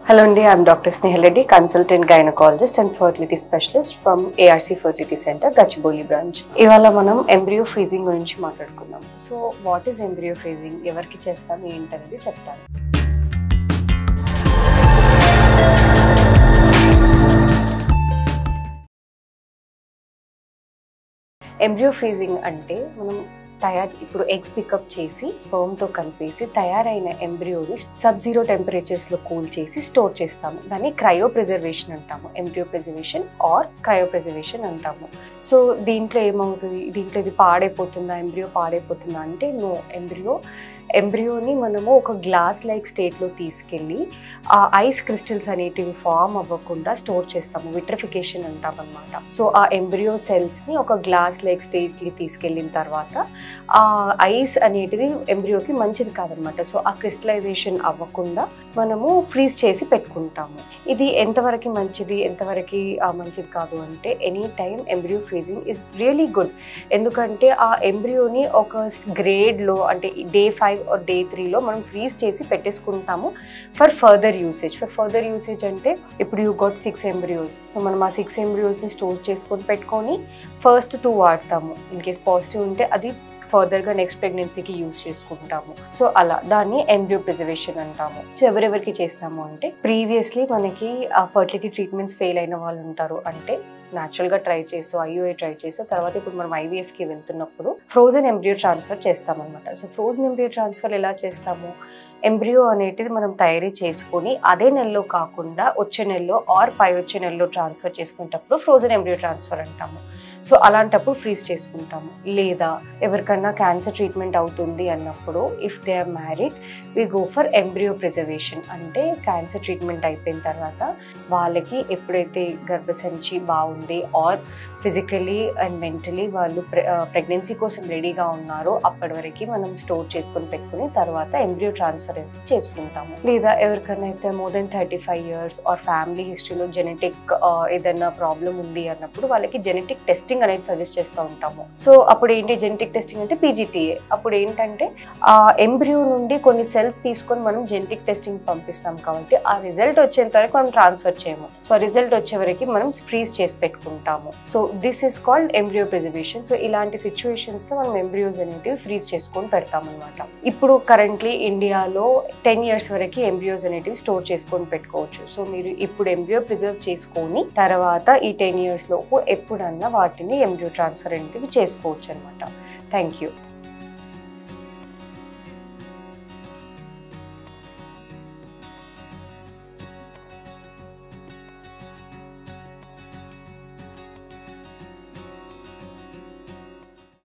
Hello, I'm Dr. Snehal Reddy, consultant gynecologist and fertility specialist from ARC Fertility Center, Gachibowli branch. ఇవాళ మనం embryo freezing గురించి మాట్లాడుకుందాం. So what is embryo freezing, ఎవరికి చేస్తాం ఏంటనేది చెప్తాను. ఎంబ్రియో ఫ్రీజింగ్ అంటే మనం ఇప్పుడు ఎగ్స్ పికప్ చేసి స్పర్మ్తో కలిపేసి తయారైన ఎంబ్రియోని సబ్-జీరో టెంపరేచర్స్లో కూల్ చేసి స్టోర్ చేస్తాము. దాన్ని క్రయో ప్రిజర్వేషన్ అంటాము. Embryo preservation or cryopreservation అంటాము. సో దీంట్లో ఏమవుతుంది, దీంట్లో ఇది పాడైపోతుందా, ఎంబ్రియో పాడైపోతుందా అంటే నో. ఎంబ్రియోని మనము ఒక గ్లాస్ లైక్ స్టేట్లో తీసుకెళ్ళి ఆ ఐస్ క్రిస్టల్స్ అనేటివి ఫామ్ అవ్వకుండా స్టోర్ చేస్తాము. విట్రిఫికేషన్ అంటాం అనమాట. సో ఆ ఎంబ్రియో సెల్స్ని ఒక గ్లాస్ లైక్ స్టేట్కి తీసుకెళ్ళిన తర్వాత ఆ ఐస్ అనేటివి ఎంబ్రియోకి మంచిది కాదనమాట. సో ఆ క్రిస్టలైజేషన్ అవ్వకుండా మనము ఫ్రీజ్ చేసి పెట్టుకుంటాము. ఇది ఎంతవరకు మంచిది, ఎంతవరకు మంచిది కాదు అంటే any time embryo freezing is really good. ఎందుకంటే ఆ ఎంబ్రియోని ఒక గ్రేడ్లో అంటే Day 5 or Day 3లో మనం ఫ్రీజ్ చేసి పెట్టేసుకుంటాము ఫర్ ఫర్దర్ యూసేజ్ అంటే ఇప్పుడు యూ గోట్ 6 ఎంబ్రియోస్. సో మనం ఆ 6 ఎంబ్రియోస్ని స్టోర్ చేసుకొని పెట్టుకొని ఫస్ట్ 2 వాడతాము. ఇన్ కేస్ పాజిటివ్ ఉంటే అది ఫర్దర్గా నెక్స్ట్ ప్రెగ్నెన్సీకి యూజ్ చేసుకుంటాము. సో అలా దాన్ని ఎంబ్రియో ప్రిజర్వేషన్ అంటాము. సో ఎవరెవరికి చేస్తాము అంటే ప్రీవియస్లీ మనకి ఆ ఫర్టిలిటీ ట్రీట్మెంట్స్ ఫెయిల్ అయిన వాళ్ళు ఉంటారు. అంటే న్యాచురల్గా ట్రై చేసో IUI ట్రై చేసో తర్వాత ఇప్పుడు మనం IVFకి వెళ్తున్నప్పుడు ఫ్రోజన్ ఎంబ్రియో ట్రాన్స్ఫర్ చేస్తామన్నమాట. సో ఫ్రోజన్ ఎంబ్రియో ట్రాన్స్ఫర్ ఎలా చేస్తాము, ఎంబ్రియో అనేటిది మనం తయారీ చేసుకొని అదే నెలలో కాకుండా వచ్చే నెలలో ఆర్ పై వచ్చే నెలలో ట్రాన్స్ఫర్ చేసుకునేటప్పుడు ఫ్రోజన్ ఎంబ్రియో ట్రాన్స్ఫర్ అంటాము. సో అలాంటప్పుడు ఫ్రీజ్ చేసుకుంటాము. లేదా ఎవరికన్నా క్యాన్సర్ ట్రీట్మెంట్ అవుతుంది అన్నప్పుడు if they are married we go for embryo preservation. అంటే క్యాన్సర్ ట్రీట్మెంట్ అయిపోయిన తర్వాత వాళ్ళకి ఎప్పుడైతే గర్భసంచి బాగుంది ఆర్ ఫిజికలీ అండ్ మెంటలీ వాళ్ళు ప్రెగ్నెన్సీ కోసం రెడీగా ఉన్నారో అప్పటి వరకు మనం స్టోర్ చేసుకొని పెట్టుకుని తర్వాత ఎంబ్రియో ట్రాన్స్ఫర్ చేసుకుంటాము. లేదా ఎవరికైనా అయితే more than 35 years or family హిస్టరీలో జెనెటిక్ ఏదైనా ప్రాబ్లం ఉంది అన్నప్పుడు వాళ్ళకి జెనెటిక్ టెస్టింగ్ అనేది సజెస్ట్ చేస్తూ ఉంటాము. సో అప్పుడు ఏంటి జెనెటిక్ టెస్టింగ్ అంటే PGTA. అప్పుడు ఏంటంటే ఆ ఎంబ్రియో నుండి కొన్ని సెల్స్ తీసుకొని మనం జెనెటిక్ టెస్టింగ్ పంపిస్తాం కాబట్టి ఆ రిజల్ట్ వచ్చేంత వరకు మనం ట్రాన్స్ఫర్ చేయము. సో రిజల్ట్ వచ్చే వరకు మనం ఫ్రీజ్ చేసి పెట్టుకుంటాము. So this is called embryo preservation. So ఇలాంటి సిచ్యువేషన్స్ లో మనం ఎంబ్రియోస్ అనేటివి ఫ్రీజ్ చేసుకొని పెడతాం అనమాట. ఇప్పుడు కరెంట్లీ ఇండియాలో 10 years వరకు ఎంబ్రియోస్ అనేటివి స్టోర్ చేసుకొని పెట్టుకోవచ్చు. సో మీరు ఇప్పుడు ఎంబ్రియో ప్రిజర్వ్ చేసుకొని తర్వాత ఈ 10 years లోపు ఎప్పుడన్నా వాటిని ఎంబ్రియో ట్రాన్స్ఫర్ అనేటివి చేసుకోవచ్చు అనమాట. Thank you.